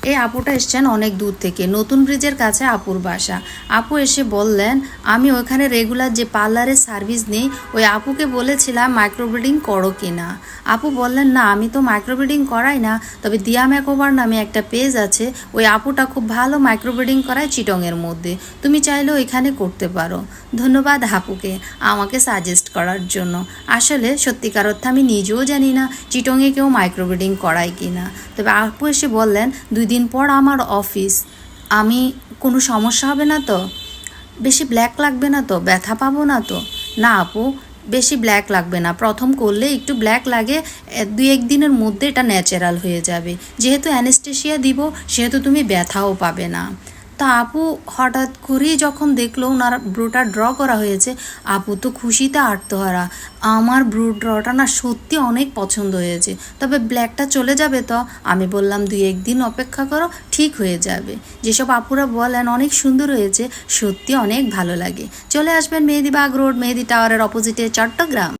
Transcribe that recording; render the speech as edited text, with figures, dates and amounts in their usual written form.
এই আপুটা এসছেন অনেক দূর থেকে, নতুন ব্রিজের কাছে আপুর বাসা। আপু এসে বললেন আমি ওখানে রেগুলার যে পার্লারের সার্ভিস নেই, ওই আপুকে বলেছিলাম মাইক্রোব্লিডিং করো কি না। আপু বললেন না আমি তো মাইক্রোব্লিডিং করাই না, তবে দিয়া মেকওভার নামে একটা পেজ আছে, ওই আপুটা খুব ভালো মাইক্রোব্লিডিং করায় চিটংয়ের মধ্যে, তুমি চাইলে ওইখানে করতে পারো। ধন্যবাদ আপুকে আমাকে সাজেস্ট করার জন্য। আসলে সত্যিকার অর্থে আমি নিজেও জানি না চিটংয়ে কেউ মাইক্রোব্লিডিং করায় কি না। তবে আপু এসে বললেন 2 দিন পর আমার অফিস, আমি কোনো সমস্যা হবে না তো, বেশি ব্ল্যাক লাগবে না তো, ব্যথা পাবো না তো? না আপু, বেশি ব্ল্যাক লাগবে না, প্রথম করলে একটু ব্ল্যাক লাগে, 2-1 দিনের মধ্যে এটা ন্যাচারাল হয়ে যাবে, যেহেতু অ্যানেস্থেশিয়া দিব সেহেতু তুমি ব্যথাও পাবে না। তা আপু হঠাৎ করেই যখন দেখলো ওনার ব্রুটা ড্র করা হয়েছে, আপু তো খুশিতে আত্মহারা। আমার ব্রু ড্রটা না সত্যি অনেক পছন্দ হয়েছে, তবে ব্ল্যাকটা চলে যাবে তো? আমি বললাম 2-1 দিন অপেক্ষা করো, ঠিক হয়ে যাবে। যেসব আপুরা বলেন অনেক সুন্দর হয়েছে, সত্যি অনেক ভালো লাগে। চলে আসবেন মেহেদিবাগ রোড, মেহেদি টাওয়ারের অপোজিটে, চট্টগ্রাম।